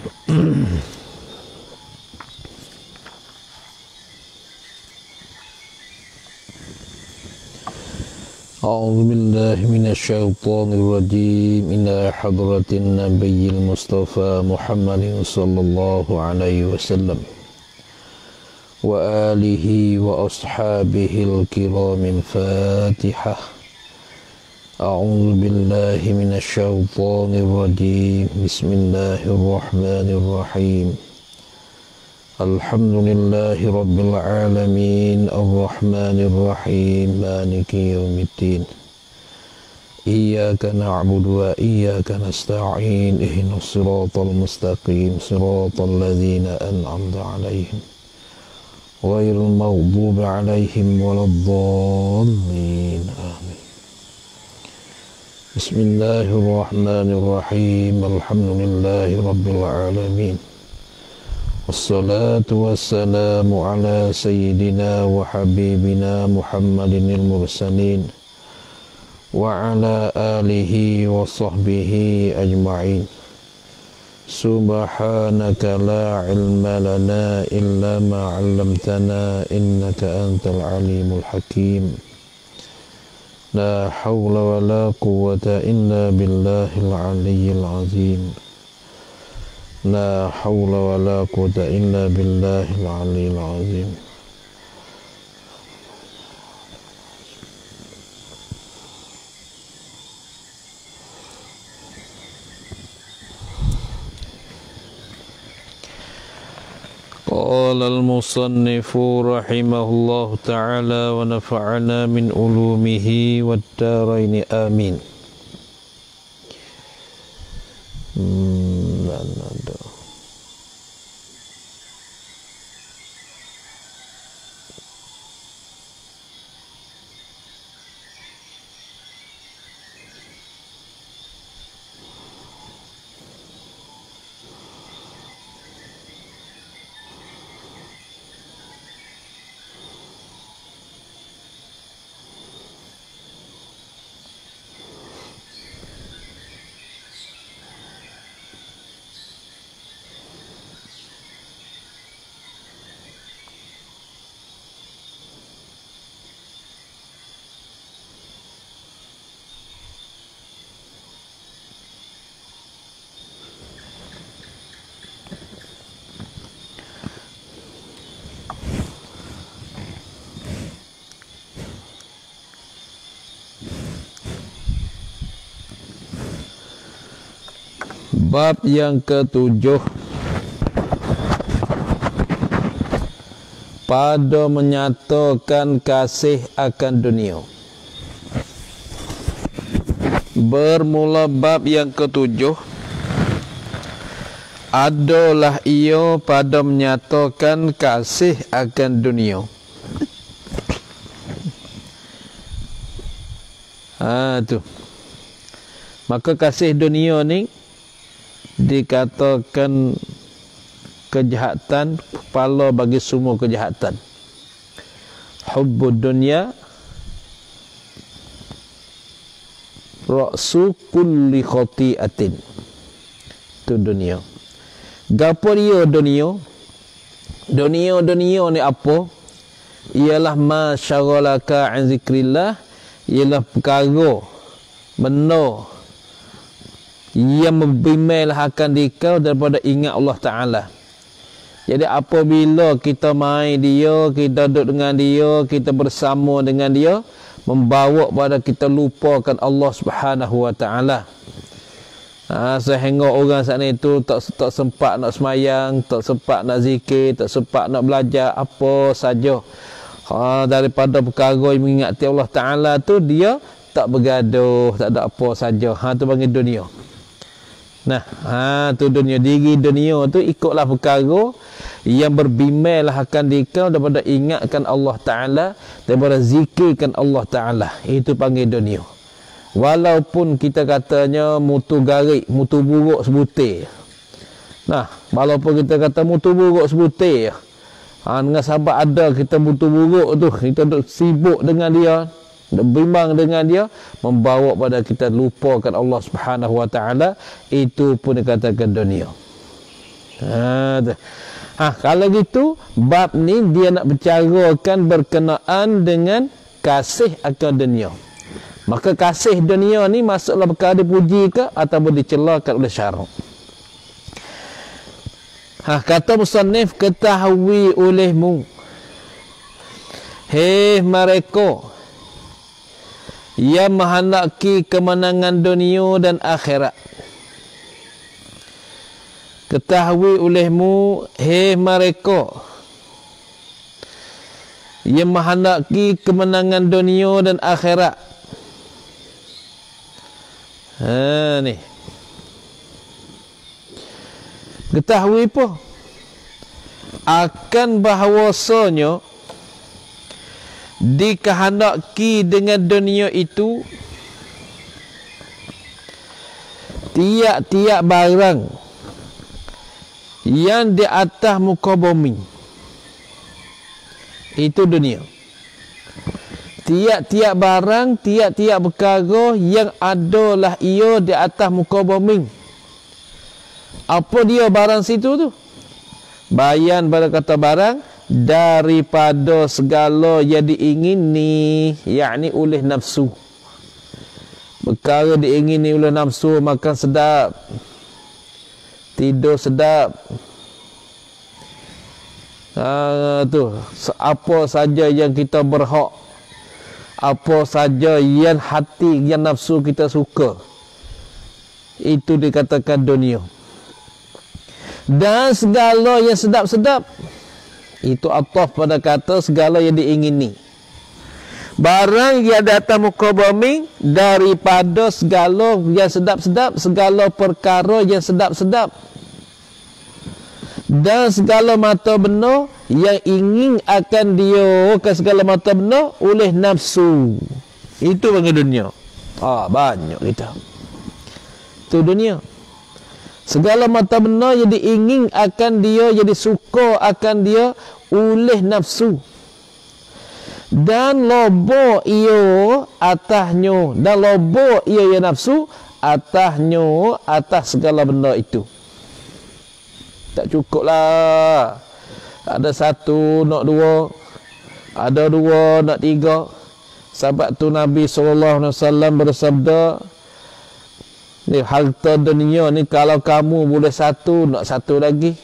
أعوذ بالله من الشيطان الرجيم إلى حضرة النبي المصطفى محمد صلى الله عليه وسلم وآله وأصحابه الكرام الفاتحة. أعوذ بالله من الشيطان الرجيم بسم الله الرحمن الرحيم الحمد لله رب العالمين الرحمن الرحيم مالك يوم الدين إياك نعبد وإياك نستعين اهدنا الصراط المستقيم صراط الذين أنعمت عليهم غير المغضوب عليهم ولا الضالين آمين. بسم الله الرحمن الرحيم الحمد لله رب العالمين والصلاة والسلام على سيدنا وحبيبنا محمد المرسلين وعلى آله وصحبه أجمعين. سبحانك لا علم لنا إلا ما علمتنا إنك أنت العليم الحكيم. لا حول ولا قوة إلا بالله العلي العظيم. لا حول ولا قوة إلا بالله العلي العظيم. قال المصنف رحمه الله تعالى ونفعنا من علومه والدارين آمين. Bab yang ketujuh, pada menyatakan kasih akan dunia. Bermula bab yang ketujuh adalah ia pada menyatakan kasih akan dunia. Tu. Maka kasih dunia ni dikatakan kejahatan, kepala bagi semua kejahatan. Hubbud dunya ra'su kulli khati'atin. Itu dunia. Gapo dia dunia? Dunia ni apa? Ialah ma syaghalaka an zikrillah, ialah perkara benda yang membimbangkan dikau daripada ingat Allah Ta'ala. Jadi apabila kita main dia, kita duduk dengan dia, kita bersama dengan dia, membawa pada kita lupakan Allah Subhanahu Wa Ta'ala. Sehingga orang saat itu tak sempat nak semayang, tak sempat nak zikir, tak sempat nak belajar apa saja. Daripada perkara yang mengingati Allah Ta'ala tu, dia tak bergaduh, tak ada apa saja. Tu panggil dunia. Nah, tu dunia. Diri dunia tu ikutlah perkara yang berbimbanglah akan dikau daripada ingatkan Allah Ta'ala, daripada zikirkan Allah Ta'ala. Itu panggil dunia. Walaupun kita katanya mutu garik, mutu buruk sebutir. Nah, walaupun kita kata mutu buruk sebutir, dengan sahabat ada kita mutu buruk tu, kita duk sibuk dengan dia, bimbang dengan dia, membawa pada kita lupakan Allah Subhanahu Wa Ta'ala. Itu pun dikatakan dunia. Kalau gitu bab ni dia nak bercarakan berkenaan dengan kasih akan dunia. Maka kasih dunia ni masuklah perkara dipuji ke ataupun dicelakan oleh syarak. Kata musannif, ketahui olehmu, hei mereka yang menghendaki kemenangan dunia dan akhirat. Ketahui olehmu, hei mereka yang menghendaki kemenangan dunia dan akhirat. Ni ketahui apa? Akan bahawasanya dikehendaki dengan dunia itu tiap-tiap barang yang di atas muka bumi. Itu dunia. Tiap-tiap barang, tiap-tiap perkara yang adalah ia di atas muka bumi. Apa dia barang situ tu? Bayan pada kata barang, daripada segala yang diingini, yakni oleh nafsu. Perkara diingini oleh nafsu, makan sedap, tidur sedap, apa saja yang kita berhak, apa saja yang hati, yang nafsu kita suka, itu dikatakan dunia. Dan segala yang sedap-sedap, itu ataf pada kata segala yang diingini. Barang yang di atas muka bumi, daripada segala yang sedap-sedap, segala perkara yang sedap-sedap, dan segala mata benar yang ingin akan dia ke segala mata benar oleh nafsu. Itu panggil dunia. Banyak kita. Itu dunia. Segala mata benar yang diingin akan dia, jadi suka akan dia oleh nafsu. Dan lobo ia atasnya, dan lobo ia yang nafsu atasnya, atas segala benda itu. Tak cukup lah. Ada satu nak dua, ada dua nak tiga. Sebab tu Nabi SAW bersabda, ni harta dunia ni kalau kamu boleh satu, nak satu lagi.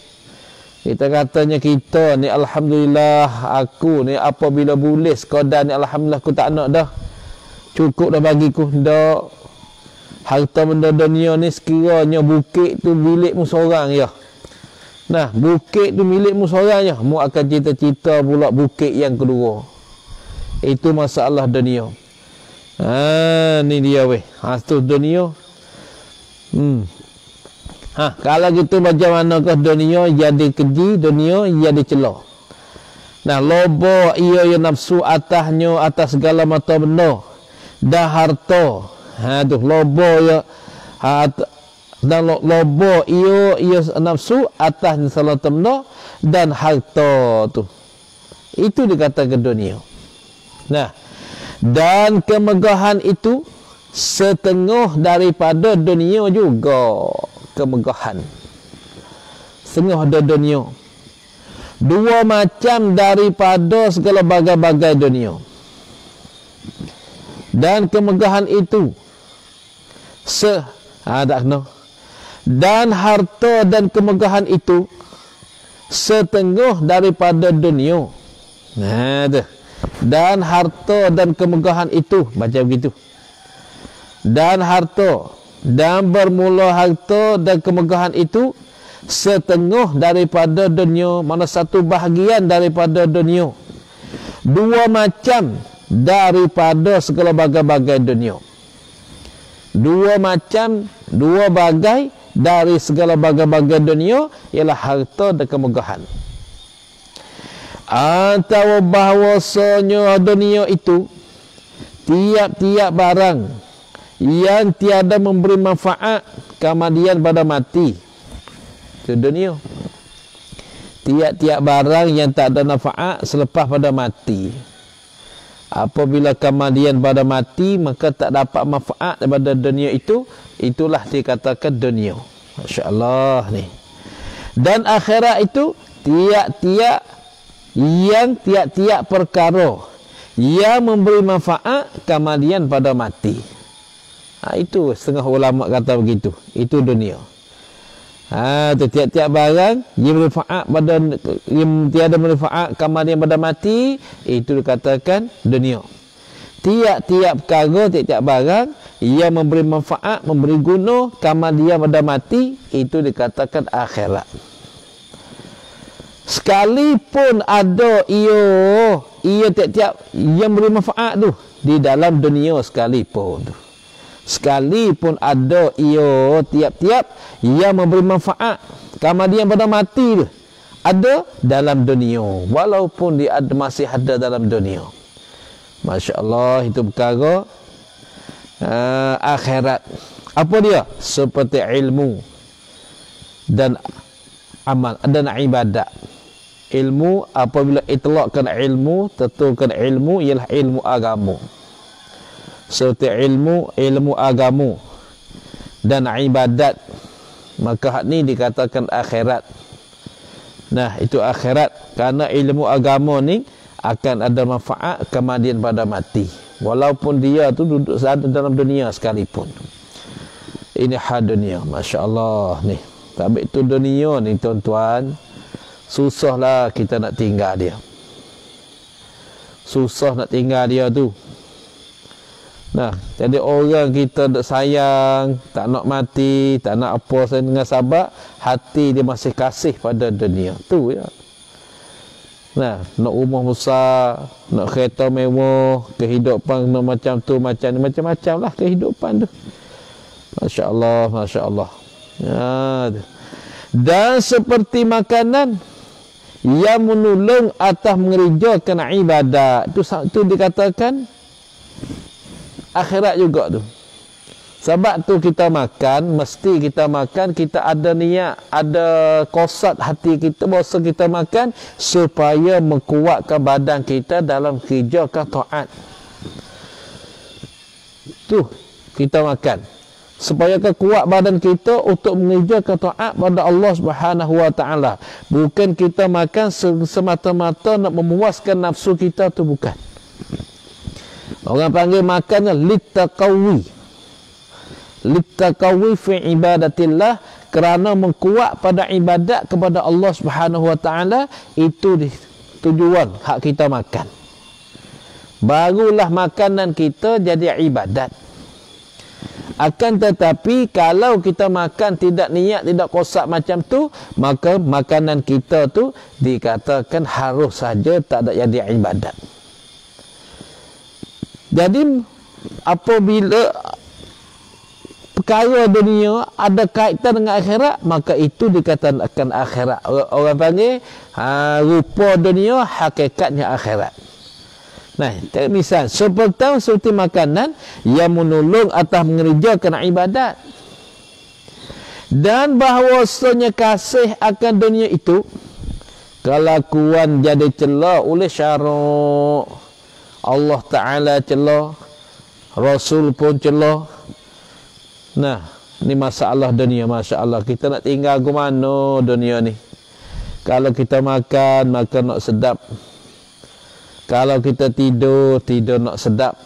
Kita katanya kita ni alhamdulillah, aku ni apabila boleh sekadar ni alhamdulillah aku tak nak dah. Cukup dah bagiku dah. Harta benda dunia ni sekiranya bukit tu milikmu seorang ya. Nah, bukit tu milikmu seorang ya, mu akan cita-cita pula bukit yang kedua. Itu masalah dunia. Ni dia weh. Tu dunia. Kalau gitu macam manakah dunia jadi keji, dunia jadi celah. Nah, lobo ia yang nafsu atasnya, atas segala mata benda. Dah harta. Tu lobo ya. Dan lobo ia nafsu atas segala mata benda dan harta tu. Itu dikatakan dunia. Nah, dan kemegahan itu setengah daripada dunia juga. Kemegahan setengah dari dunia. Dua macam daripada segala bagai-bagai dunia. Dan kemegahan itu tak kena. Dan harta dan kemegahan itu setengah daripada dunia. Dan harta dan kemegahan itu macam begitu. Dan harta dan bermula harta dan kemegahan itu setengah daripada dunia, mana satu bahagian daripada dunia. Dua macam daripada segala bagai-bagai dunia. Dua macam, dua bagai dari segala bagai-bagai dunia ialah harta dan kemegahan. Atau bahawasanya dunia itu tiap-tiap barang yang tiada memberi manfaat kemudian pada mati. Itu dunia. Tiap-tiap barang yang tak ada manfaat selepas pada mati. Apabila kemudian pada mati, maka tak dapat manfaat daripada dunia itu. Itulah dikatakan dunia. Masya Allah ni. Dan akhirat itu tiap-tiap perkara yang memberi manfaat kemudian pada mati. Itu setengah ulama kata begitu. Itu dunia. Tiap-tiap barang yang bermanfaat pada yang tiada manfaat kemudian pada mati, itu dikatakan dunia. Tiap-tiap perkara, tiap-tiap barang yang memberi manfaat, memberi guna kemudian pada mati, itu dikatakan akhirat. Sekalipun ada ia tiap-tiap yang beri manfaat tu di dalam dunia sekalipun tu. Sekalipun ada ia tiap-tiap yang memberi manfaat kemudian pada mati tu ada dalam dunia, walaupun dia masih ada dalam dunia. Masya Allah, itu perkara akhirat. Apa dia? Seperti ilmu dan amal dan ibadat. Ilmu, apabila itlaqkan ilmu, tentukan ilmu ialah ilmu agama. Seperti ilmu agama dan ibadat, maka hak ni dikatakan akhirat. Nah, itu akhirat kerana ilmu agama ni akan ada manfaat kemudian pada mati, walaupun dia tu duduk dalam dunia sekalipun. Ini hal dunia. Masya Allah ni. Tapi itu dunia ni tuan-tuan, susahlah kita nak tinggal dia. Susah nak tinggal dia tu. Nah, jadi orang kita nak sayang, tak nak mati, tak nak apa dengan sebab hati dia masih kasih pada dunia tu ya. Nah, nak rumah besar, nak kereta mewah, kehidupan nak macam tu, macam-macam lah kehidupan tu. Masya Allah, Masya Allah. Dan seperti makanan yang menolong atas mengerjakan ibadat, itu dikatakan akhirat juga tu. Sebab tu kita makan, mesti kita makan, kita ada niat, ada kosat hati kita bahasa kita makan supaya menguatkan badan kita dalam kerjakan taat. Tu kita makan supaya kuat badan kita untuk mengerjakan taat pada Allah Subhanahu wa taala. Bukan kita makan semata-mata nak memuaskan nafsu kita, tu bukan. Orang panggil makannya litaqawi fi ibadatillah, kerana mengkuat pada ibadat kepada Allah Subhanahu wa taala. Itu tujuan hak kita makan. Barulah makanan kita jadi ibadat. Akan tetapi kalau kita makan tidak niat, tidak kosak macam tu, maka makanan kita tu dikatakan harus saja tak ada jadi ibadat. Jadi apabila perkara dunia ada kaitan dengan akhirat, maka itu dikatakan akhirat. Orang panggil rupa dunia, hakikatnya akhirat. Nah, misal seperti makanan yang menolong atas mengerjakan ibadat, dan bahawasanya kasih akan dunia itu kelakuan jadi celah oleh syarak. Allah Ta'ala celah, Rasul pun celah. Nah, ni masalah dunia. Masya Allah, kita nak tinggal ke mana dunia ni? Kalau kita makan nak sedap. Kalau kita tidur nak sedap.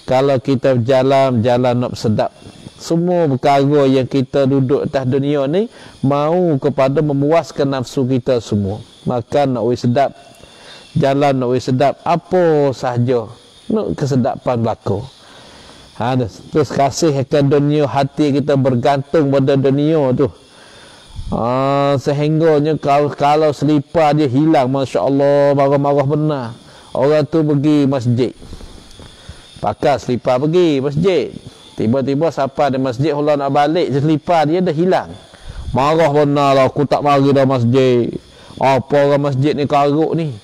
Kalau kita jalan nak sedap. Semua perkara yang kita duduk atas dunia ni mau kepada memuaskan nafsu kita semua. Makan nak sedap, jalan nak sedap, apa sahaja nak kesedapan berlaku. Terus kasih akan dunia, hati kita bergantung pada dunia tu. Sehingganya kalau selipar dia hilang, Masya Allah, marah-marah benar. Orang tu pergi masjid, pakai selipar pergi masjid, tiba-tiba siapa di masjid Allah nak balik, selipar dia dah hilang. Marah benar lah, aku tak mari dah masjid. Apa orang masjid ni karuk ni?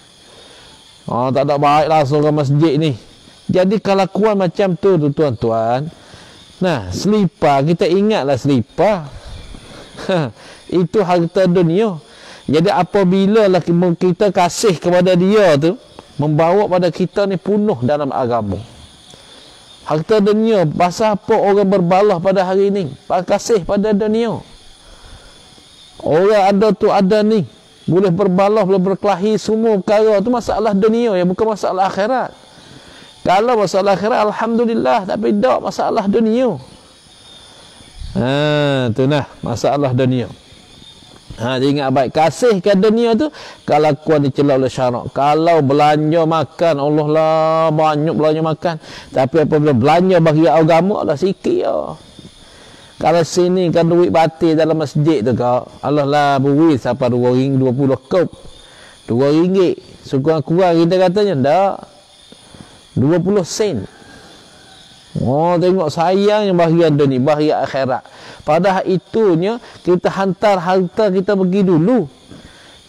Tak ada baik lah seorang masjid ni. Jadi kelakuan macam tu tuan-tuan. Nah, selipar, kita ingatlah selipar. Itu harta dunia. Jadi apabila lah kita kasih kepada dia tu, membawa pada kita ni penuh dalam agama. Harta dunia, pasal apa orang berbalah pada hari ini? Kasih pada dunia. Orang ada tu ada ni, boleh berbalah, boleh berkelahi, semua perkara tu masalah dunia, ya, bukan masalah akhirat. Kalau masalah akhirat, alhamdulillah, tapi tak masalah dunia. Tu nah masalah dunia. Dia ingat baik, kasihkan dunia tu kalau kuat dicela oleh syarak. Kalau belanja makan, Allah lah banyak belanja makan, tapi apabila belanja bagi agama Allah sikit ya. Kalau sini kan duit batil dalam masjid tu kau, Allah lah beri siapa 2 ring 20 kop, 2 ringgit sekurang-kurang kita katanya tak 20 sen. Tengok sayangnya bahagian dunia, bahagian akhirat. Padahal itunya kita hantar harta kita pergi dulu.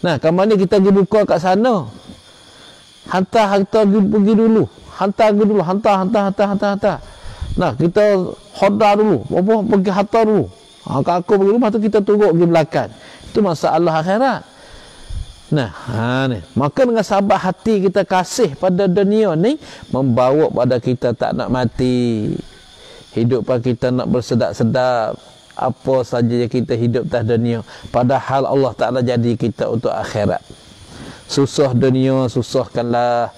Nah, ke mana kita pergi buka kat sana? Hantar harta pergi dulu. Hantar dulu, hantar. Nah, kita hodar dulu. Apa pergi hantar dulu. Kalau aku pergi rumah tu kita turut pergi belakang. Itu masalah akhirat. Nah, ni. Maka dengan sahabat hati kita kasih pada dunia ni membawa pada kita tak nak mati. Hidupan kita nak bersedap-sedap. Apa saja yang kita hidup atas dunia, padahal Allah Ta'ala jadi kita untuk akhirat. Susah dunia, susahkanlah.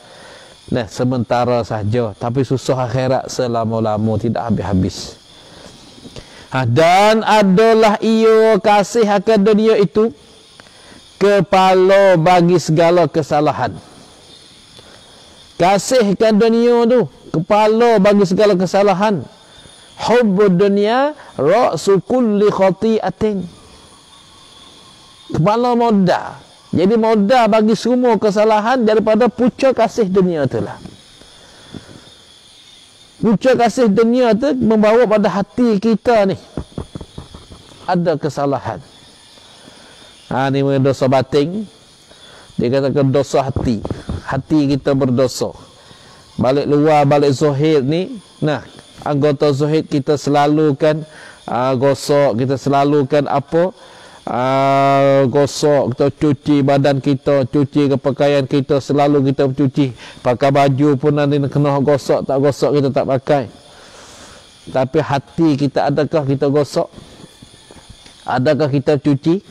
Nah, sementara saja, tapi susah akhirat selama-lama, tidak habis-habis. Dan adalah ia kasih akan dunia itu kepala bagi segala kesalahan. Kasihkan dunia tu kepala bagi segala kesalahan. Hubbud dunya ra'su kulli khati'atin. Kepala modal. Jadi modal bagi semua kesalahan daripada pucuk kasih dunia itulah. Pucuk kasih dunia tu membawa pada hati kita ni ada kesalahan. Ni dosa batin. Dia katakan dosa hati. Hati kita berdosa. Balik luar, balik zahir ni, nah, anggota zahir kita selalukan gosok, kita selalukan apa? Gosok, kita cuci badan kita, cuci pakaian kita, selalu kita cuci. Pakai baju pun nanti kena gosok, tak gosok kita tak pakai. Tapi hati kita, adakah kita gosok? Adakah kita cuci?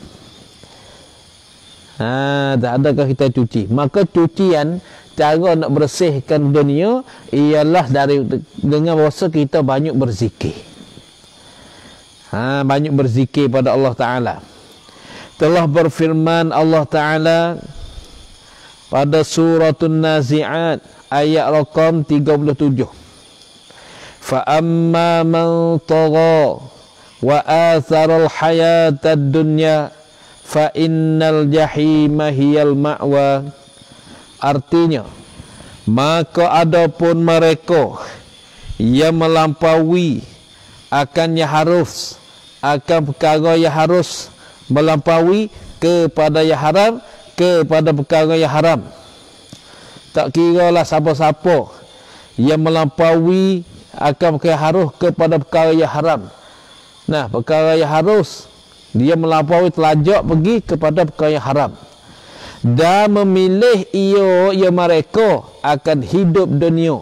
Adakah kita cuci? Maka cucian, cara nak bersihkan dunia ialah dengan bahasa kita banyak berzikir. Banyak berzikir pada Allah Ta'ala. Telah berfirman Allah Ta'ala pada suratul Nazi'at ayat rakam 37. Fa'amma man tagha wa atharal hayatad dunya fa innal jahima hiyal ma'wa. Artinya, maka adapun mereka yang melampaui akan yang harus, akan perkara yang harus, melampaui kepada yang haram, kepada perkara yang haram. Tak kira lah siapa-siapa yang melampaui akan perkara yang harus kepada perkara yang haram. Nah, perkara yang harus, dia melampaui telajak pergi kepada perkara yang haram. Dan memilih ia mereka akan hidup dunia.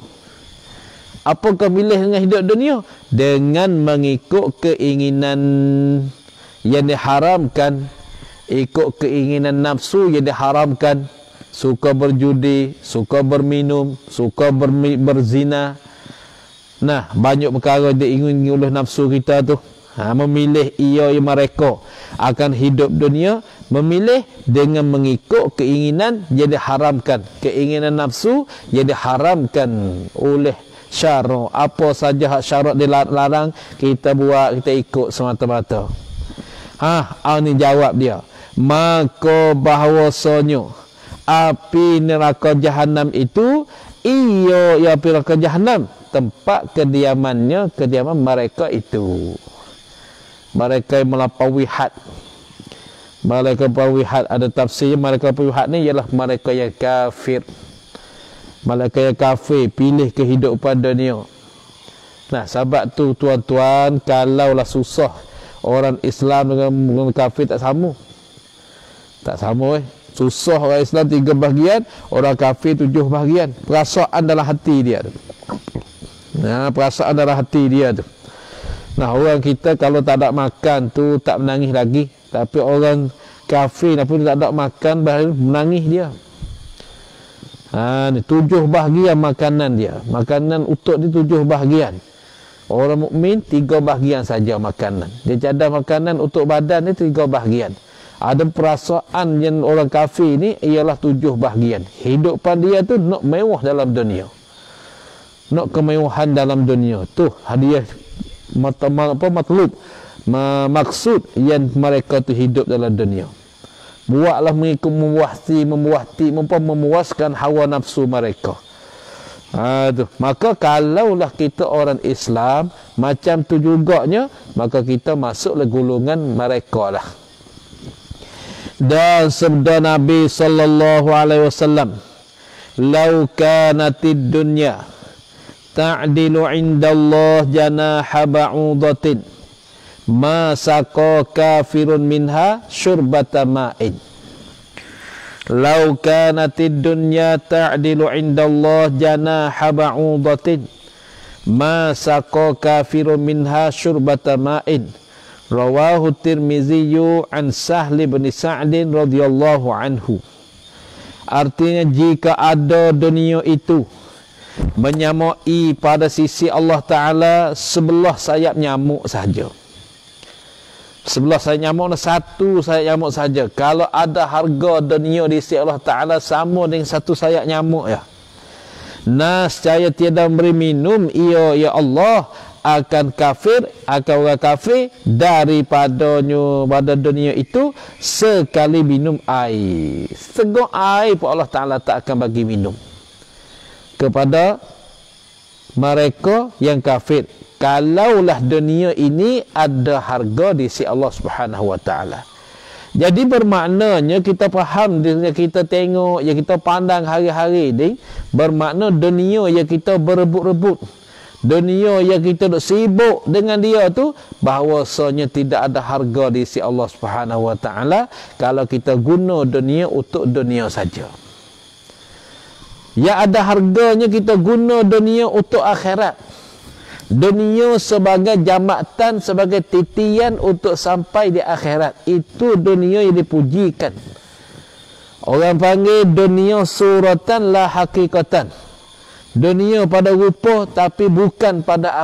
Apakah milih dengan hidup dunia? Dengan mengikut keinginan yang diharamkan, ikut keinginan nafsu yang diharamkan, suka berjudi, suka berminum, suka berzina. Nah, banyak perkara diingini oleh nafsu kita tu. Memilih ia mereka akan hidup dunia, memilih dengan mengikut keinginan yang diharamkan, keinginan nafsu yang diharamkan oleh syarak. Apa saja hak syarak dilarang, kita buat, kita ikut semata-mata. Ini jawab dia. Maka bahawasanya api neraka jahanam itu, ia api neraka jahanam, tempat kediaman mereka itu. Mereka yang melampaui had. Mereka melampaui had, ada tafsir mereka melampaui had ni ialah mereka yang kafir. Mereka yang kafir pilih kehidupan dunia. Nah, sebab tu tuan-tuan, kalaulah susah orang Islam dengan kafir tak sama. Tak sama susah orang Islam 3 bahagian, orang kafir 7 bahagian. Perasaan dalam hati dia tu. Perasaan dalam hati dia tu. Nah, orang kita kalau tak ada makan tu tak menangis lagi. Tapi orang kafir pun tak ada makan, baru menangis dia. Ni 7 bahagian makanan dia. Makanan untuk dia 7 bahagian. Orang mukmin 3 bahagian saja makanan. Dia cadar makanan untuk badan dia 3 bahagian. Ada perasaan yang orang kafir ni ialah 7 bahagian. Hidupan dia tu nak mewah dalam dunia. Nak kemewahan dalam dunia. Tu hadiah matlub, maksud yang mereka tu hidup dalam dunia. Buatlah mengikut memuaskan hawa nafsu mereka. Maka kalaulah kita orang Islam macam tu juganya, maka kita masuklah golongan mereka lah. Dan sabda Nabi sallallahu alaihi wasallam, "Lau kanatid dunya ta'dilu 'indallah janaha ba'udatin ma saqa kafirun minha syurbata ma'in." Lau kanatid dunya ta'dilu 'indallah janaha ba'udatin ma saqa kafirun minha syurbata ma'in. Rawahu Tirmizi an Sahl bin Sa'd radhiyallahu anhu. Artinya, jika ada dunia itu menyamai pada sisi Allah Ta'ala sebelah sayap nyamuk saja. Sebelah sayap nyamuk, satu sayap nyamuk saja. Kalau ada harga dunia di sisi Allah Ta'ala sama dengan satu sayap nyamuk ya. Nescaya tiada memberi minum ia ya Allah akan orang kafir daripadanya pada dunia itu sekali minum air. Segok air pun Allah Ta'ala tak akan bagi minum kepada mereka yang kafir, kalaulah dunia ini ada harga di sisi Allah Subhanahu wa Ta'ala. Jadi bermaknanya kita faham, kita tengok, yang kita pandang hari-hari ni, bermakna dunia yang kita berebut-rebut, dunia yang kita duk sibuk dengan dia tu, bahawasanya tidak ada harga di sisi Allah Subhanahu wa Ta'ala kalau kita guna dunia untuk dunia saja. Yang ada harganya kita guna dunia untuk akhirat. Dunia sebagai jambatan, sebagai titian untuk sampai di akhirat. Itu dunia yang dipujikan. Orang panggil dunia suratan la hakikatan. Dunia pada rupa tapi bukan pada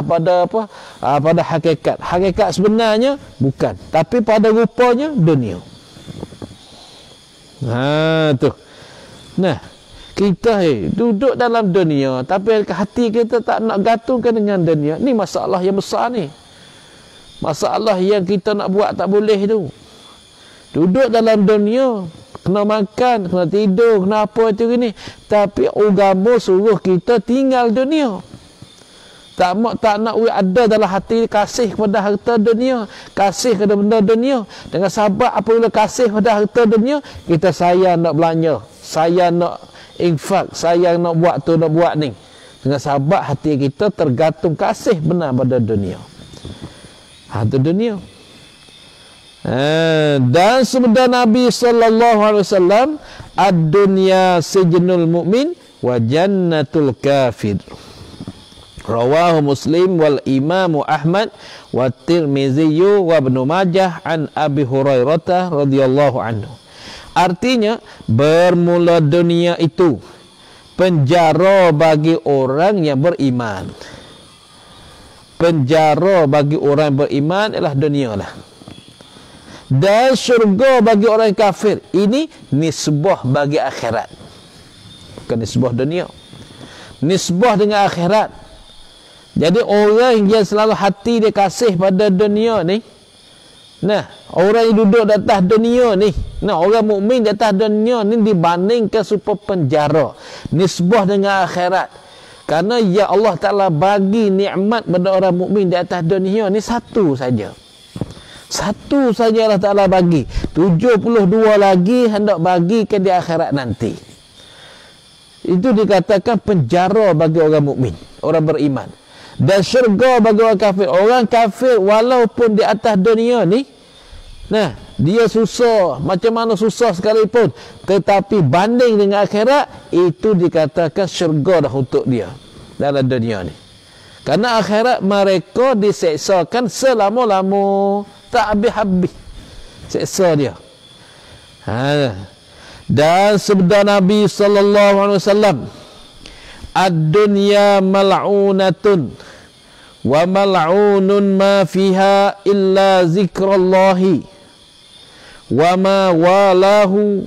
hakikat. Hakikat sebenarnya bukan, tapi pada rupanya dunia. Tu. Nah, kita duduk dalam dunia tapi hati kita tak nak gantungkan dengan dunia. Ni masalah yang besar ni. Masalah yang kita nak buat tak boleh tu. Duduk dalam dunia, kena makan, kena tidur, kena apa itu gini. Tapi agama suruh kita tinggal dunia. Tak nak ada dalam hati kasih kepada harta dunia, kasih kepada benda dunia. Dengan sebab apabila kasih kepada harta dunia, kita sayang nak belanja, sayang nak infak, sayang nak buat tu, nak buat ni. Dengan sebab hati kita tergantung kasih benar pada dunia. Itu dunia. Dan sabda Nabi sallallahu alaihi wasallam, ad-dunya sijnul mu'min wa jannatul kafir. Rawahu Muslim wal Imam Ahmad wa Tirmizi wa Ibnu Majah an Abi Hurairah radhiyallahu anhu. Artinya, bermula dunia itu penjara bagi orang yang beriman. Penjara bagi orang yang beriman ialah dunia lah. Dan syurga bagi orang kafir. Ini nisbah bagi akhirat, bukan nisbah dunia. Nisbah dengan akhirat. Jadi orang yang selalu hati dia kasih pada dunia ni, nah, orang yang duduk di atas dunia ni, nah, orang mukmin di atas dunia ni dibandingkan supaya penjara, nisbah dengan akhirat. Karena ya Allah Ta'ala bagi nikmat pada orang mukmin di atas dunia ni satu saja. Satu saja Allah Ta'ala bagi. 72 lagi hendak bagikan di akhirat nanti. Itu dikatakan penjara bagi orang mukmin, orang beriman. Dan syurga bagi orang kafir. Orang kafir walaupun di atas dunia ni, nah, dia susah, macam mana susah sekalipun, tetapi banding dengan akhirat, itu dikatakan syurga dah untuk dia dalam dunia ni. Karena akhirat mereka diseksakan selama-lama, tak habis-habis. Seksa dia. Dan sabda Nabi sallallahu alaihi wasallam, ad-dunya mal'unatun wa mal'unun ma fiha illa zikrallahi wa ma walahu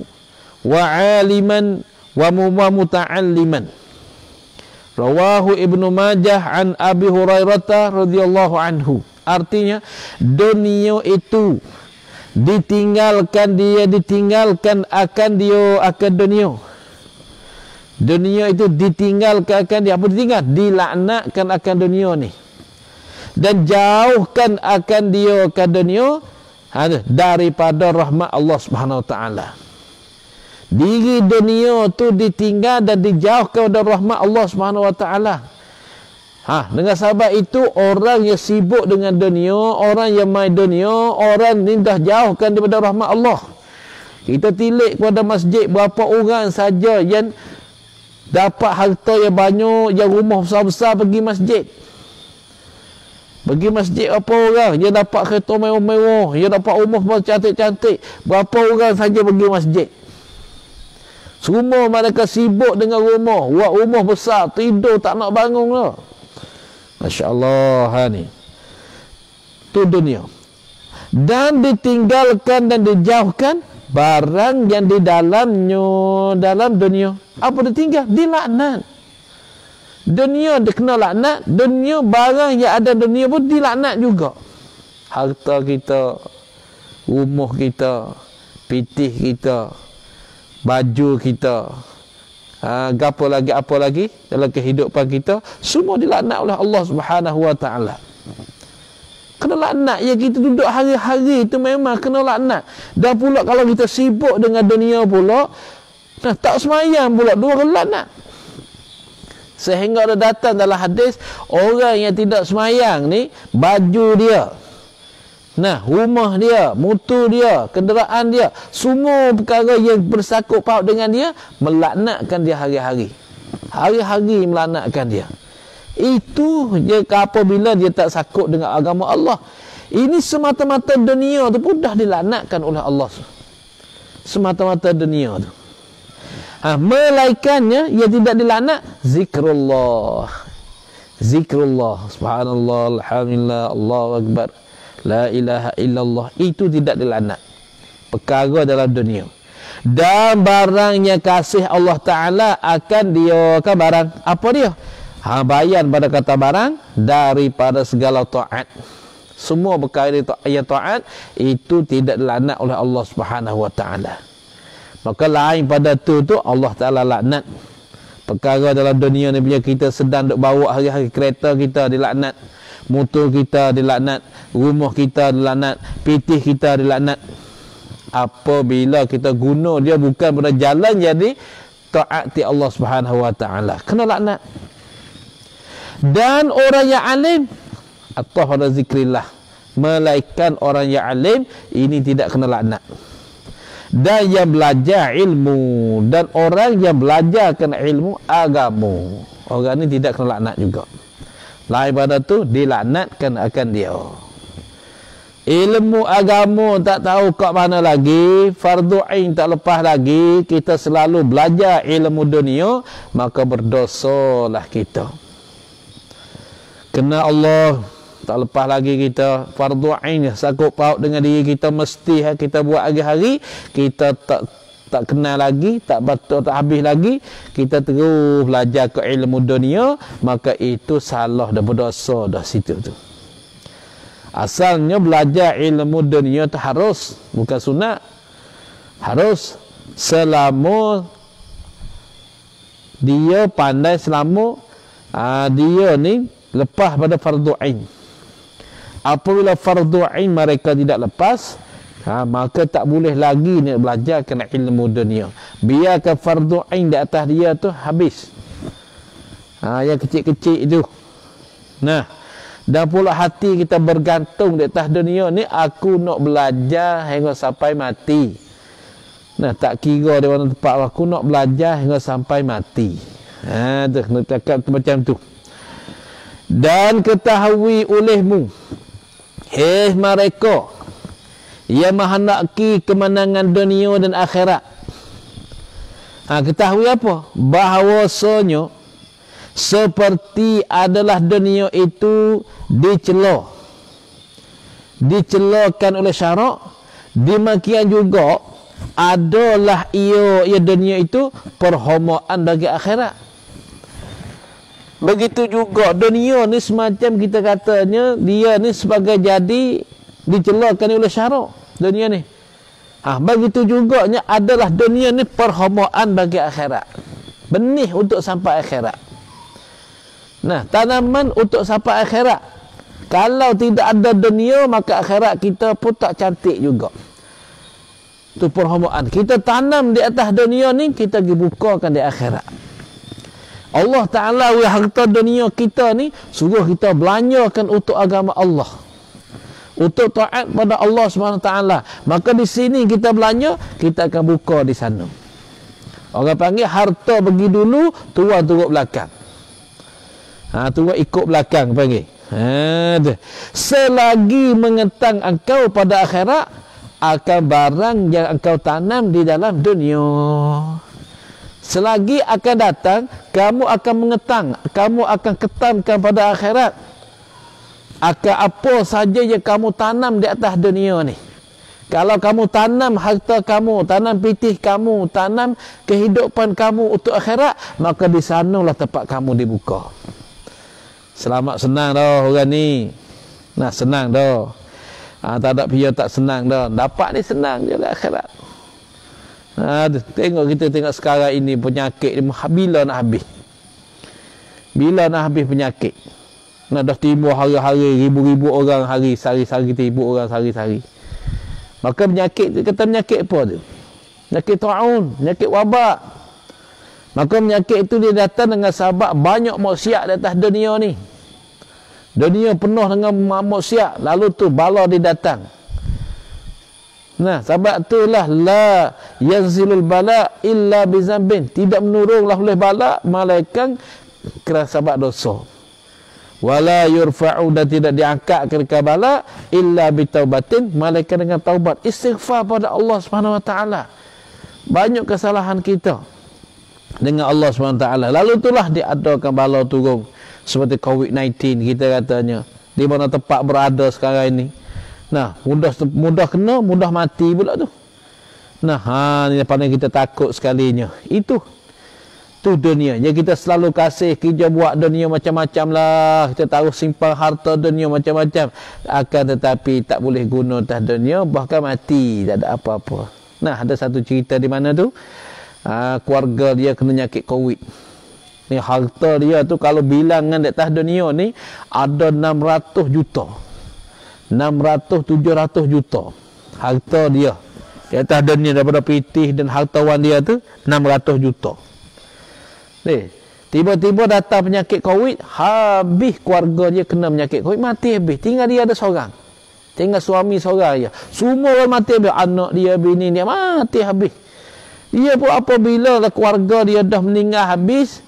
wa aliman wa muta'alliman. Rawahu Ibnu Majah an Abi Hurairah radhiyallahu anhu. Artinya dunia itu ditinggalkan akan dunia. Dunia itu ditinggalkan akan dia. Apa ditinggal? Dilaknatkan akan dunia ni. Dan jauhkan akan dia akan dunia daripada rahmat Allah Subhanahu Wa Taala. Diri dunia tu ditinggal dan dijauhkan dari rahmat Allah Subhanahu Wa Taala. Dengan sebab itu orang yang sibuk dengan dunia, orang yang main dunia, orang ni dah jauhkan daripada rahmat Allah. Kita tilik kepada masjid, berapa orang saja yang dapat harta yang banyak, yang rumah besar-besar pergi masjid. Pergi masjid apa orang? Dia dapat kereta mewah-mewah, dia dapat rumah cantik-cantik. Berapa orang saja pergi masjid? Semua mereka sibuk dengan rumah. Buat rumah besar, tidur tak nak bangun lah. Masya Allah ni. Itu dunia. Dan ditinggalkan dan dijauhkan barang yang di dalamnya, dalam dunia. Apa ditinggal? Dilaknat. Dunia dia kena laknat. Dunia, barang yang ada dunia pun dilaknat juga. Harta kita, rumah kita, pitih kita, baju kita, apa lagi dalam kehidupan kita, semua dilaknat oleh Allah Subhanahu Wa Taala. Kena laknat ya, kita duduk hari-hari itu memang kena laknat. Dan pula kalau kita sibuk dengan dunia pula, tak semayang pula, dua kali laknat. Sehingga ada datang dalam hadis, orang yang tidak semayang ni, baju dia, rumah dia, motor dia, kenderaan dia, semua perkara yang bersangkut paut dengan dia, melaknatkan dia hari-hari. Hari-hari melaknatkan dia. Itu je apabila dia tak sakut dengan agama Allah. Ini semata-mata dunia tu pun dah dilaknatkan oleh Allah. Semata-mata dunia tu. Melaikannya ia tidak dilaknat, zikrullah. Zikrullah, subhanallah, alhamdulillah, Allahu akbar, la ilaha illallah, itu tidak dilaknat. Perkara dalam dunia. Dan barangnya kasih Allah Ta'ala akan dia kan barang. Apa dia? Bayan pada kata barang daripada segala taat. Semua perkara yang taat itu tidak dilaknat oleh Allah Subhanahu Wa Taala. Maka lain pada tu Allah Taala laknat. Perkara dalam dunia ni punya, kita sedang duk bawa hari-hari, kereta kita dilaknat, motor kita dilaknat, rumah kita dilaknat, pitih kita dilaknat. Apabila kita guna dia bukan pada jalan jadi taati Allah Subhanahu Wa Taala, kena laknat. Dan orang yang alim atau pada zikrillah, melainkan orang yang alim ini tidak kena laknat. Dan yang belajar ilmu, dan orang yang belajarkan ilmu agama, orang ini tidak kena laknat juga. Lain pada tu dilaknatkan akan dia. Ilmu agama tak tahu kat mana lagi, fardu ain tak lepas lagi, kita selalu belajar ilmu dunia, maka berdosalah kita. Kena Allah tak lepas lagi kita, fardu ain sakut paut dengan diri kita, mesti kita buat hari-hari. Kita tak kenal lagi, tak betul, tak habis lagi, kita terus belajar ke ilmu dunia, maka itu salah dan berdosa dah situ tu. Asalnya belajar ilmu dunia tu harus, bukan sunat, harus selama dia pandai, selama dia ni lepas pada fardu ain. Apabila fardu ain mereka tidak lepas, maka tak boleh lagi nak belajar kena ilmu dunia. Biarkan fardu ain di atas dia tu habis. Yang kecil-kecil itu. Dan pula hati kita bergantung di atas dunia ni, aku nak belajar hingga sampai mati. Tak kira di mana tempat, aku nak belajar hingga sampai mati. Tu nak cakap macam tu. Dan ketahui olehmu, mereka Ia menghendaki kemenangan dunia dan akhirat. Ketahui apa? Bahawasanya seperti adalah dunia itu dicelokan oleh syarak, demikian juga adalah ia dunia itu perhomaan bagi akhirat. Begitu juga dunia ni semacam kita katanya dia ni sebagai jadi dicelokan oleh syarak dunia ni. Begitu juga adalah dunia ni perhomaan bagi akhirat. Benih untuk sampai akhirat. Nah, tanaman untuk sampai akhirat. Kalau tidak ada dunia, maka akhirat kita pun tak cantik juga. Itu perhomaan. Kita tanam di atas dunia ni, kita dibukakan di akhirat. Allah Ta'ala harta dunia kita ni suruh kita belanjakan untuk agama Allah, untuk taat pada Allah SWT. Maka di sini kita belanja, kita akan buka di sana. Orang panggil harta pergi dulu, tua turut belakang. Tua ikut belakang panggil. Selagi mengetang engkau pada akhirat akan barang yang engkau tanam di dalam dunia. Selagi akan datang, kamu akan mengetang, kamu akan ketamkan pada akhirat akan apa saja yang kamu tanam di atas dunia ni. Kalau kamu tanam harta kamu, tanam pitih kamu, tanam kehidupan kamu untuk akhirat, maka di sanalah tempat kamu dibuka. Selamat senang dah orang ni. Nah, senang dah. Tak ada pihak tak senang dah. Dapat ni senang je lah akhirat. Tengok kita tengok sekarang ini penyakit bila nak habis. Bila nak habis penyakit. Nah, dah timbul hari-hari, ribu-ribu orang hari, sehari-hari timbul orang sehari-hari. Maka penyakit, kata penyakit apa tu? Penyakit ta'un, penyakit wabak. Maka penyakit itu dia datang dengan sebab banyak maksiat di atas dunia ni. Dunia penuh dengan maksiat, lalu tu bala dia datang. Nah, sebab itulah la yanzilul bala illa bizambin. Tidak menurunlah oleh bala malaikat kerana sebab dosa. Wala yurfa'u, dan tidak diangkat ke bala illa bitaubatin, malaikat dengan taubat, istighfar pada Allah Subhanahu wa taala. Banyak kesalahan kita dengan Allah Subhanahu wa taala. Lalu itulah diadakan bala turun seperti COVID-19 kita katanya. Di mana tempat berada sekarang ini. Nah, mudah kena, mudah mati pula tu. Nah, ni pandai kita takut sekalinya. Itu dunia. Yang kita selalu kasih kerja buat dunia macam-macam lah. Kita taruh simpan harta dunia macam-macam. Akan tetapi tak boleh guna atas dunia, bahkan mati, tak ada apa-apa. Nah, ada satu cerita di mana tu, keluarga dia kena nyakit COVID. Ni harta dia tu kalau bilangan di atas dunia ni ada 600 juta. 600-700 juta harta dia di atas dunia daripada pitih dan hartawan dia tu 600 juta. Tiba-tiba datang penyakit COVID, habis keluarga dia kena penyakit COVID, mati habis. Tinggal dia ada seorang, tinggal suami seorang je. Semua orang mati habis, anak dia, bini dia mati habis. Dia pun apabila keluarga dia dah meninggal habis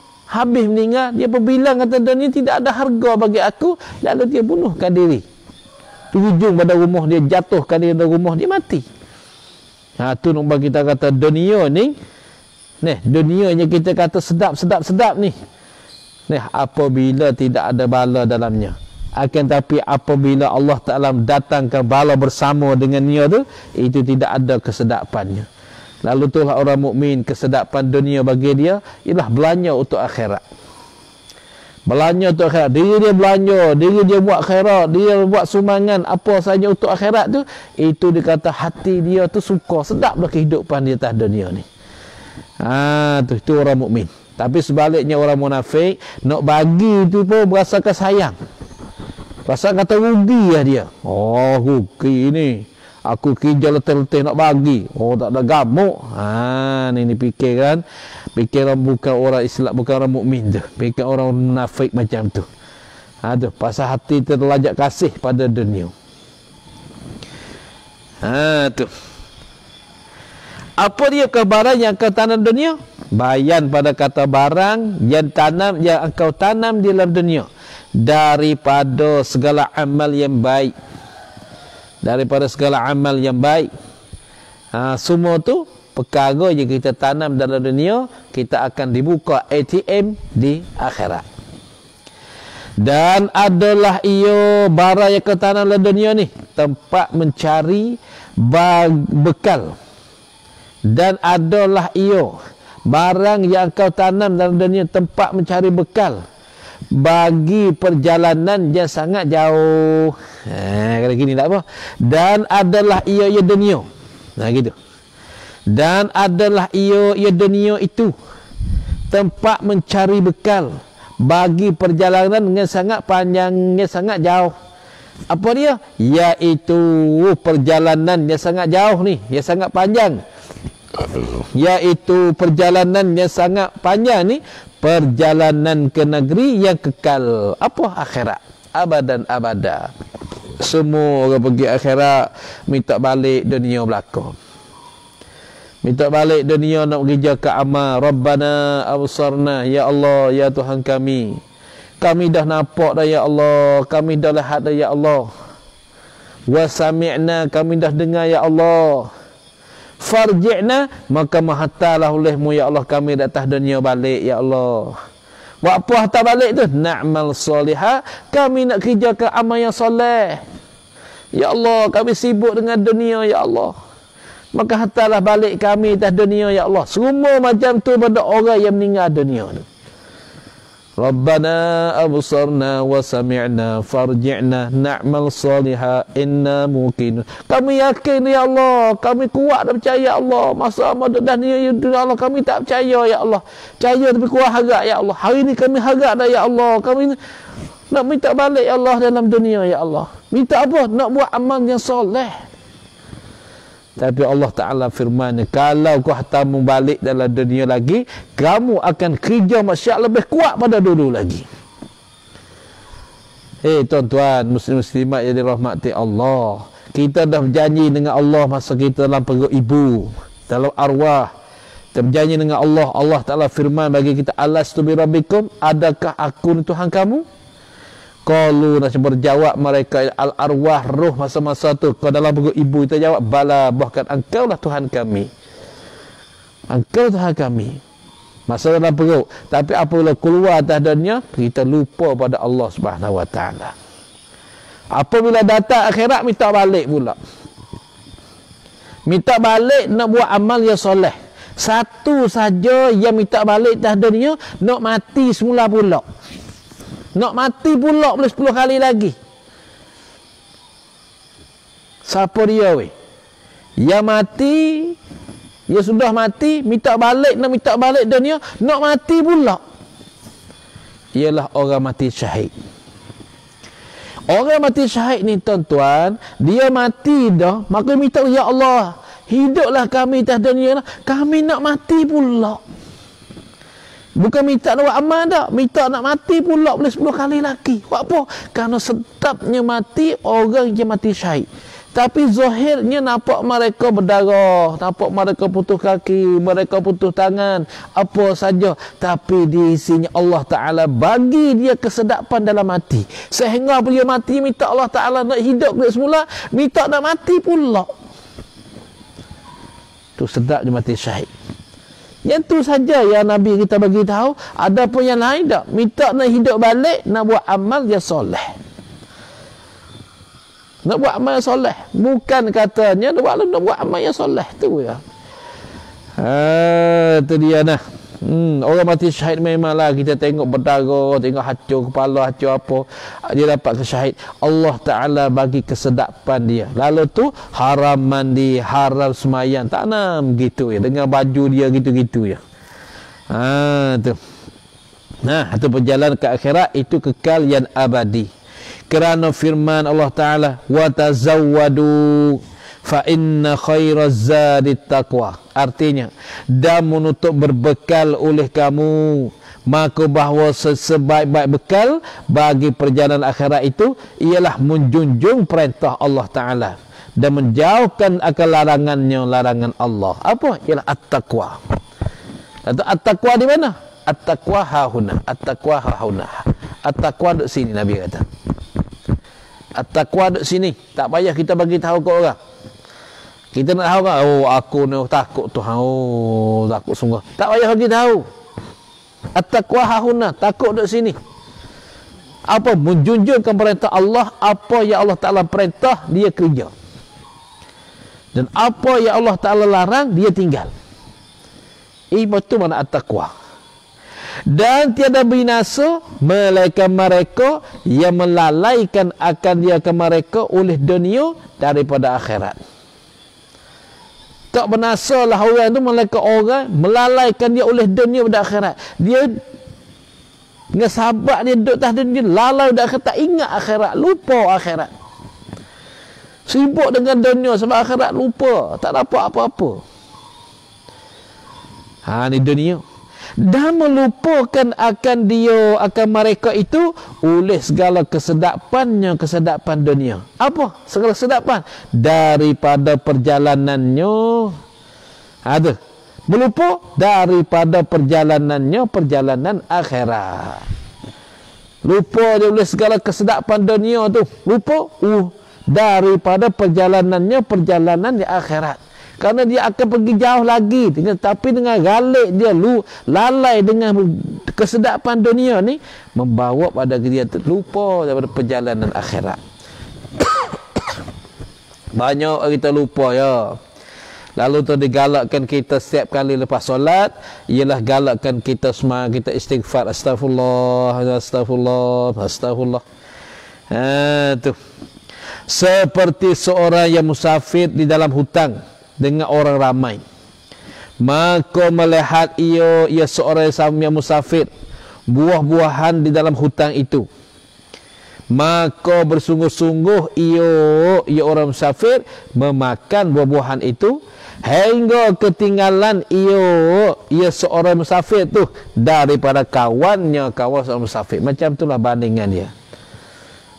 meninggal, dia pun bilang kata dunia tidak ada harga bagi aku, lalu dia bunuhkan diri. Hujung pada rumah dia, jatuhkan diri dari rumah dia, mati. Tu nombor kita kata dunia ni, dunia yang kita kata sedap ni. Apabila tidak ada bala dalamnya. Akan tapi apabila Allah Ta'ala datangkan bala bersama dengan dia tu, itu tidak ada kesedapannya. Lalu itulah orang mukmin, kesedapan dunia bagi dia ialah belanja untuk akhirat. Belanja untuk akhirat. Diri dia belanja, diri dia buat khairat, dia buat sumbangan apa saja untuk akhirat tu, itu dikata hati dia tu suka, sedaplah kehidupan dia atas dunia ni. Itu orang mukmin. Tapi sebaliknya orang munafik, nak bagi itu pun merasakan sayang. Rasa kata rugi lah dia. Rugi ni. Aku kerja letih-letih nak bagi. Tak ada gamuk. Ni fikir fikiran bukan orang Islam, bukan orang mukmin tu. Fikir orang munafik macam tu. Tu pasal hati terlajak kasih pada dunia. Tu. Apa dia ke barang yang kau tanam dunia? Bayan pada kata barang yang engkau tanam di dalam dunia daripada segala amal yang baik. daripada segala amal yang baik. Semua tu perkara yang kita tanam dalam dunia, kita akan dibuka ATM di akhirat. Dan adalah ia barang yang kau tanam dalam dunia ni, tempat mencari bekal. Dan adalah ia barang yang kau tanam dalam dunia, tempat mencari bekal bagi perjalanan yang sangat jauh. Kalau gini tak apa. Dan adalah ia dunia. Gitu. Dan adalah ia dunia itu tempat mencari bekal bagi perjalanan yang sangat panjang, yang sangat jauh. Apa dia? Iaitu perjalanan yang sangat jauh ni, yang sangat panjang. Iaitu perjalanan yang sangat panjang ni, perjalanan ke negeri yang kekal. Apa? Akhirat. Abadan abada. Semua orang pergi akhirat, minta balik dunia belakang. Minta balik dunia nak kerja ke amal. Rabbana absarna, ya Allah, ya Tuhan kami. Kami dah nampak dah ya Allah, kami dah lihat dah ya Allah. Wa sami'na, kami dah dengar ya Allah. Farji'na, maka mahatalah olehmu ya Allah, kami datang dunia balik ya Allah. Buat apa hantar balik tu? Na'mal solihah, kami nak kerja ke amal yang soleh. Ya Allah, kami sibuk dengan dunia ya Allah. Maka hantarlah balik kami atas dunia ya Allah. Semua macam tu pada orang yang meninggal dunia tu. Rabbana absarna wa sami'na farji'na na'mal salihah inna muqinun. Kami yakin ya Allah, kami kuat dan percaya ya Allah. Masa amal dah dunia ya Allah, kami tak percaya ya Allah. Percaya tapi kuat harap ya Allah. Hari ni kami harap dah ya Allah. Kami nak minta balik ya Allah dalam dunia ya Allah. Minta apa? Nak buat amal yang soleh. Tapi Allah Ta'ala firman, kalau kau hantarmu balik dalam dunia lagi, kamu akan kerja masyarakat lebih kuat pada dulu lagi. Tuan-tuan, muslim-muslimat yang dirahmati Allah, kita dah berjanji dengan Allah masa kita dalam perut ibu, dalam arwah. Kita berjanji dengan Allah. Allah Ta'ala firman bagi kita, alastu bi rabbikum, adakah aku ni Tuhan kamu? Qalu, nak berjawab mereka, al-arwah, roh masa-masa tu, kau dalam perut ibu, kita jawab, bala, bahkan engkau lah Tuhan kami. Engkau Tuhan kami. Masa dalam perut. Tapi apabila keluar atas dunia, kita lupa pada Allah Subhanahu Wa Taala. Apabila datang akhirat, minta balik pula. Minta balik nak buat amal yang soleh. Satu saja yang minta balik atas dunia, nak mati semula pula. Nak mati pula boleh 10 kali lagi. Siapa dia weh? Yang mati, dia sudah mati, minta balik, nak minta balik dunia, nak mati pula. Ialah orang mati syahid. Orang mati syahid ni tuan-tuan, dia mati dah, maka minta, ya Allah, hiduplah kami atas dunia, kami nak mati pula. Bukan minta nak buat amal dah, minta nak mati pula boleh 10 kali lagi. Buat apa? Kerana sedapnya mati orang yang mati syahid. Tapi zahirnya nampak mereka berdarah, nampak mereka putus kaki, mereka putus tangan, apa saja. Tapi di isinya Allah Ta'ala bagi dia kesedapan dalam mati. Sehingga dia mati, minta Allah Ta'ala nak hidup dia semula, minta nak mati pula. Itu sedapnya mati syahid. Yang tu saja yang Nabi kita bagi tahu. Ada pun yang lain tak? Minta nak hidup balik, nak buat amal yang soleh. Nak buat amal yang soleh. Bukan katanya nak buat amal yang soleh. Tu ya. Itu dia nah. Orang mati syahid memanglah kita tengok berdarah, tengok hancur kepala, hancur apa, dia dapat kesyahid. Allah Ta'ala bagi kesedapan dia. Lalu tu haram mandi, haram semayang, tak nam gitu ya, dengan baju dia gitu-gitu ya. Tu. Nah, itu perjalanan ke akhirat, itu kekal yang abadi. Kerana firman Allah Ta'ala, wa tazawwadu fa inna khairaz zadi taqwa. Artinya, dan menutup berbekal oleh kamu, maka bahawa sebaik-baik bekal bagi perjalanan akhirat itu ialah menjunjung perintah Allah Ta'ala dan menjauhkan akan larangan Allah. Apa? Ialah at-taqwa. At-taqwa di mana? At-taqwa hahuna. At-taqwa hahuna. At-taqwa duduk sini, Nabi kata. At-taqwa duduk sini. Tak payah kita bagi tahu ke orang. Kita nak tahu kan, oh aku ni takut Tuhan, oh takut sungguh. Tak payah bagi tahu. At-taqwa hahuna, takut duduk sini. Apa? Menjunjungkan perintah Allah, apa yang Allah Ta'ala perintah, dia kerja. Dan apa yang Allah Ta'ala larang, dia tinggal. Itu mana at-taqwa. Dan tiada binasa melainkan mereka yang melalaikan akan dia ke mereka oleh dunia daripada akhirat. Tak binasalah orang tu melainkan orang melalaikan dia oleh dunia daripada akhirat. Dia dengan sahabat dia duduk atas dunia, lalai dah tak ingat akhirat, lupa akhirat. Sibuk dengan dunia sebab akhirat lupa, tak dapat apa-apa. Ni dunia. Dan melupakan akan dia, akan mereka itu oleh segala kesedapannya, kesedapan dunia. Apa? Segala kesedapan daripada perjalanannya. Ada. Melupa daripada perjalanannya, perjalanan akhirat. Lupa dia oleh segala kesedapan dunia tu. Lupa daripada perjalanannya, perjalanan di akhirat. Kerana dia akan pergi jauh lagi. Tapi dengan galik dia lalai dengan kesedapan dunia ni, membawa pada dia lupa daripada perjalanan akhirat. Banyak kita lupa ya. Lalu tu digalakkan kita setiap kali lepas solat, ialah galakkan kita semua kita istighfar, astagfirullah, astagfirullah, astagfirullah. Tu. Seperti seorang yang musafir di dalam hutang dengan orang ramai. Maka melihat ia seorang yang musafir, buah-buahan di dalam hutang itu. Maka bersungguh-sungguh ia orang musafir memakan buah-buahan itu hingga ketinggalan ia seorang musafir tu daripada kawan seorang musafir. Macam itulah bandingan dia.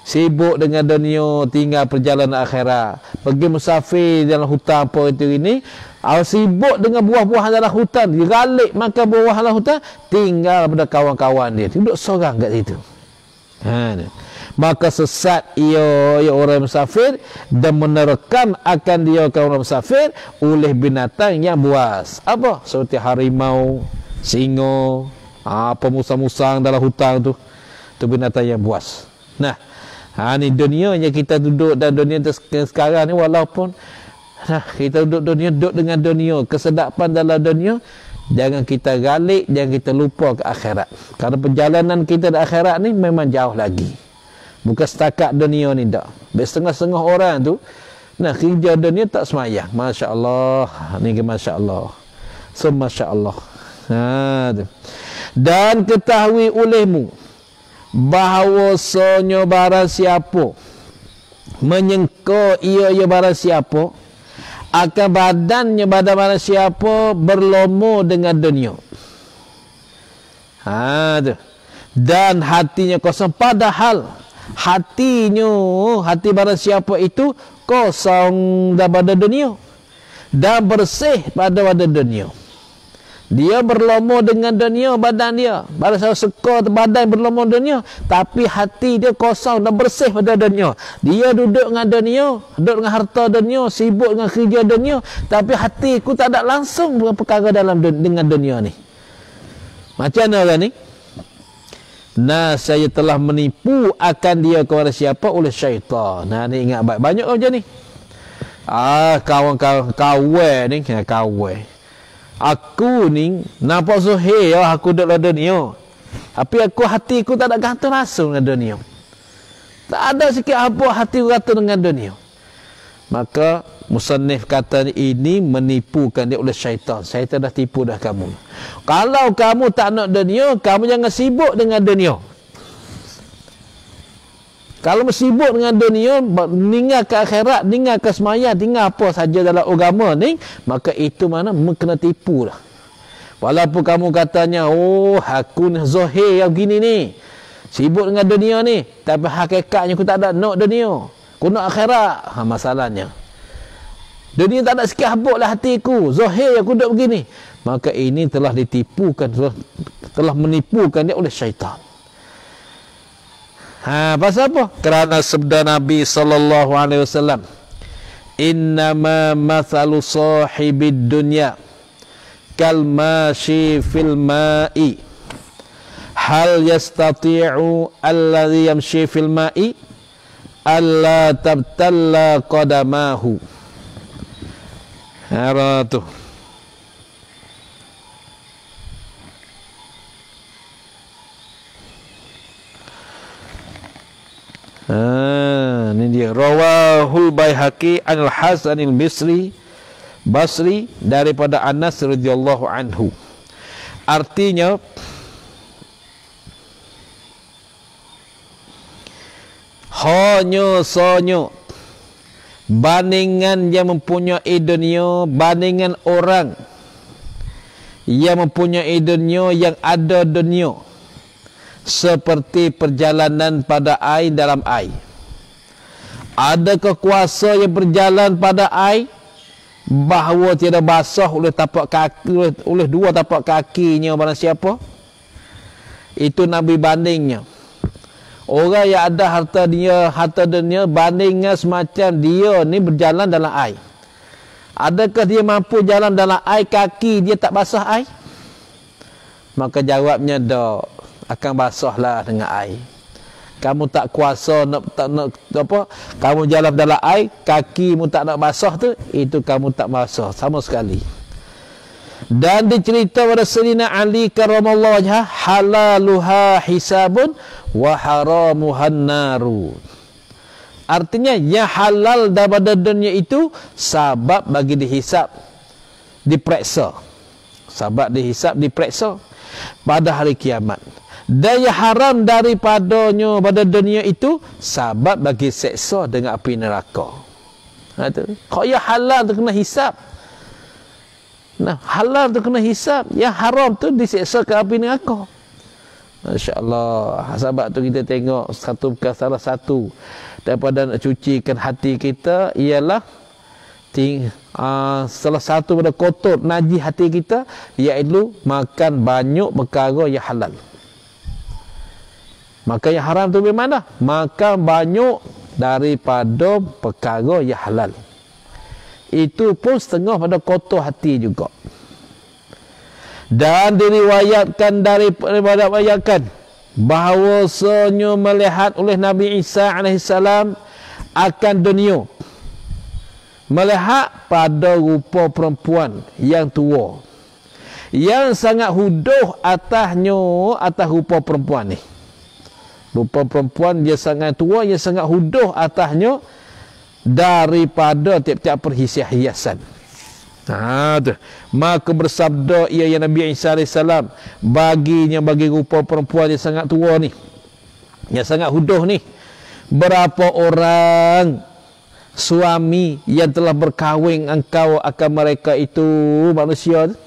Sibuk dengan dunia, tinggal perjalanan akhirat. Pergi musafir dalam hutan apa itu ini, sibuk dengan buah-buahan dalam hutan, dia galik makan buah dalam hutan, tinggal pada kawan-kawan dia, duduk seorang kat situ. Maka sesat ia orang musafir dan menerkam akan dia orang musafir oleh binatang yang buas. Apa? Seperti harimau, singa, apa musang-musang dalam hutan tu. Tu binatang yang buas. Nah, ni dunia yang kita duduk dan dunia sekarang ni, walaupun kita duduk dengan dunia, kesedapan dalam dunia, jangan kita galik, jangan kita lupa ke akhirat. Kerana perjalanan kita di akhirat ni memang jauh lagi. Bukan setakat dunia ni dah. Setengah-setengah orang tu kerja dunia tak semayang. Masya Allah. Ni ke Masya Allah. So Masya Allah. Dan ketahui olehmu bahawasanya barang siapa menyangka ia barang siapa akan badan barang siapa berlomo dengan dunia. Dan hatinya kosong, padahal hati barang siapa itu kosong daripada dunia dan bersih pada dunia. Dia berlomo dengan dunia, badan dia. Badan saya suka badan berlomo dunia, tapi hati dia kosong dan bersih pada dunia. Dia duduk dengan dunia, duduk dengan harta dunia, sibuk dengan kerja dunia, tapi hatiku tak ada langsung perkara dengan dunia ni. Macam mana orang ni? Saya telah menipu akan dia kepada siapa? Oleh syaitan. Ni ingat baik. Banyak macam ni. Kawan ni, kawan. Aku ni nampak zuhir aku duduk dalam dunia. Tapi hatiku tak ada gantung langsung dengan dunia. Tak ada sikit apa hati gantung dengan dunia. Maka musannif kata ini menipukan dia oleh syaitan. Syaitan dah tipu dah kamu. Kalau kamu tak nak dunia, kamu jangan sibuk dengan dunia. Kalau sibuk dengan dunia, tinggal ke akhirat, tinggal ke semayang, tinggal apa saja dalam agama ni, maka itu mana kena tipu lah. Walaupun kamu katanya, aku ni zahir yang begini ni, sibuk dengan dunia ni, tapi hakikatnya aku tak ada nak dunia, aku nak akhirat. Masalahnya dunia tak ada sikit habuk lah hatiku, zahir aku duduk begini. Maka ini telah ditipukan, telah menipukan dia oleh syaitan. Pasal apa? Kerana sabda Nabi sallallahu alaihi wasallam, innama mathalu sahibid dunya kal mashi fil ma'i hal yastati'u alladhi yamshi fil ma'i alla tabtalla qadamahu. Haratu. Ini dia rawahul Baihaqi anil Hasanil Basri daripada Anas radhiyallahu anhu. Artinya hanya sonyo bandingan yang mempunyai dunia, bandingan orang yang mempunyai dunia, yang ada dunia, seperti perjalanan pada air dalam air. Adakah kuasa yang berjalan pada air bahawa tiada basah oleh tapak kaki, oleh dua tapak kakinya barang siapa? Itu Nabi bandingnya. Orang yang ada harta dunia bandingnya semacam dia ni berjalan dalam air. Adakah dia mampu jalan dalam air, kaki dia tak basah air? Maka jawabnya dak, akan basahlah dengan air. Kamu tak kuasa nak kamu jalan dalam air, kakimu tak nak basah tu, itu kamu tak basah sama sekali. Dan dicerita pada Sayyidina Ali karramallahu wajhah, halaluha hisabun wa haramuhan naru. Artinya yang halal daripada dunia itu sebab bagi dihisap, diperiksa. Sebab dihisap, diperiksa pada hari kiamat. Dan yang haram daripadanya pada dunia itu sebab bagi seksa dengan api neraka. Kalau yang halal tu kena hisap. Halal tu kena hisap, yang haram tu diseksa ke api neraka. Masya-Allah. Sebab tu kita tengok salah satu daripada nak cucikan hati kita ialah salah satu pada kotor najis hati kita iaitu makan banyak perkara yang halal. Maka yang haram tu bagaimana? Makan banyak daripada perkara yang halal. Itu pun setengah pada kotor hati juga. Dan diriwayatkan daripada bahawasanya melihat oleh Nabi Isa alaihissalam akan dunia, melihat pada rupa perempuan yang tua yang sangat huduh atas rupa perempuan ni. Rupa perempuan dia sangat tua, yang sangat huduh atasnya daripada tiap-tiap perhiasan. Maka bersabda ia yang Nabi Isa AS bagi rupa perempuan yang sangat tua ni, yang sangat huduh ni, berapa orang suami yang telah berkahwin engkau akan mereka itu manusia tu?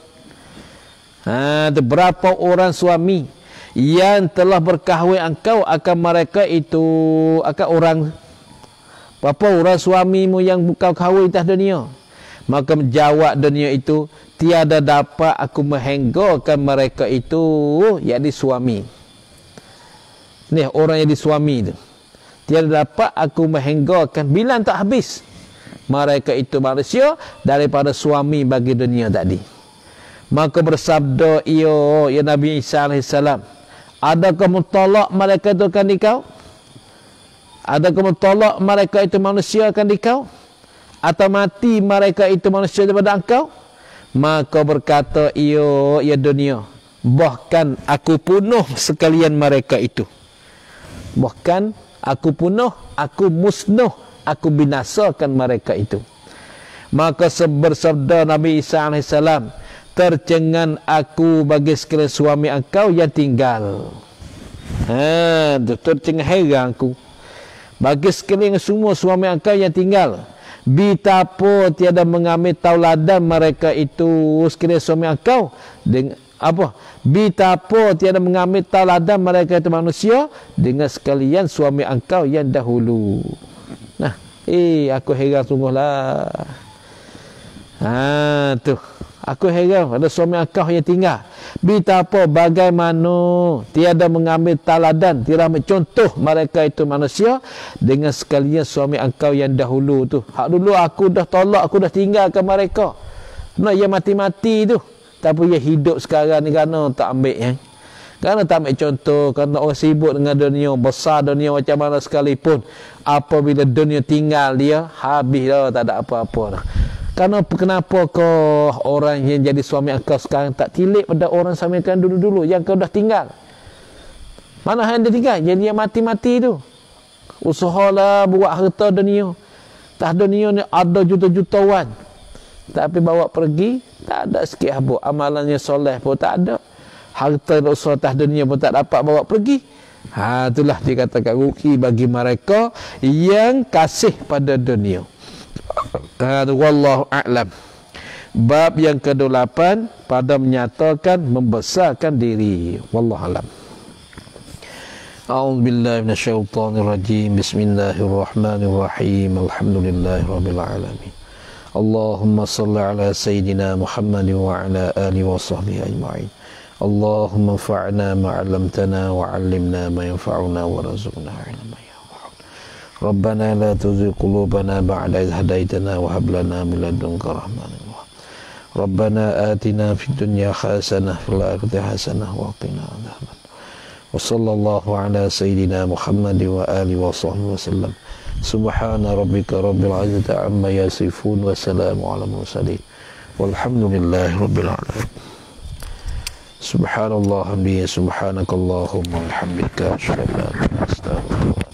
Berapa orang suami yang telah berkahwin engkau akan mereka itu, akan orang, berapa orang suamimu yang kau kahwin atas dunia? Maka menjawab dunia itu, tiada dapat aku menghenggakan mereka itu, yakni suami. Ni orang yang disuami tu, tiada dapat aku menghenggakan, bilang tak habis mereka itu manusia daripada suami bagi dunia tadi. Maka bersabda ia ya Nabi Isa alaihissalam, adakah mutolak mereka itu akan dikau? Adakah mutolak mereka itu manusia akan dikau? Atau mati mereka itu manusia daripada engkau? Maka berkata ia ya dunia, bahkan aku punuh sekalian mereka itu. Bahkan aku punuh, aku musnuh, aku binasakan mereka itu. Maka bersabda Nabi Isa alaihissalam, tercengang aku bagi sekalian suami engkau yang tinggal. Tercengang heran aku bagi sekalian semua suami engkau yang tinggal. Betapa tiada mengambil tauladan mereka itu sekalian suami engkau dengan apa? Betapa tiada mengambil tauladan mereka itu manusia dengan sekalian suami engkau yang dahulu. Aku heran sungguhlah. Tu Aku heran ada suami akau yang tinggal. Betapa bagaimana tiada mengambil taladan, tiada ambil contoh mereka itu manusia dengan sekalian suami akau yang dahulu tu. Hak dulu aku dah tolak, aku dah tinggalkan mereka. Nak ia mati-mati tu. Tapi ia hidup sekarang ni kerana tak ambil ya. Kerana tak ambil contoh, kerana orang sibuk dengan dunia, besar dunia macam mana sekalipun. Apabila dunia tinggal dia, habis dah, tak ada apa-apa dah. Karena kenapa kau orang yang jadi suami kau sekarang tak tilik pada orang suami kau dulu-dulu yang kau dah tinggal? Mana yang dia tinggal? Yang dia mati-mati tu. Usahalah buat harta dunia. Tah dunia ni ada juta-jutawan. Tapi bawa pergi, tak ada sikit habuk. Amalannya soleh pun tak ada. Harta dan usaha tah dunia pun tak dapat bawa pergi. Itulah dikatakan rugi bagi mereka yang kasih pada dunia. Wallahu a'lam. Bab yang ke-8 pada menyatakan membesarkan diri. Wallahu a'lam. A'udzu billahi minasyaitonir rajim. Bismillahirrahmanirrahim. Alhamdulillahirabbil alamin. Allahumma shalli ala sayyidina Muhammad wa ala alihi wa sahbihi ajma'in. Allahumma anfa'na ma 'allamtana wa 'allimna ma yanfa'una wa rzuqna 'ilman. ربنا لا تزغ قلوبنا بعد إذ هديتنا وهب لنا من لدنك رحمة ربنا آتنا في الدنيا حسنة وفي الآخرة حسنة وقنا عذاب النار وصلى الله على سيدنا محمد وآله وصحبه وسلم سبحان ربك رب العزة عما يصفون وسلام على المرسلين والحمد لله رب العالمين سبحان الله وبحمده سبحانك اللهم وبحمدك أشهد أن لا إله إلا أنت أستغفرك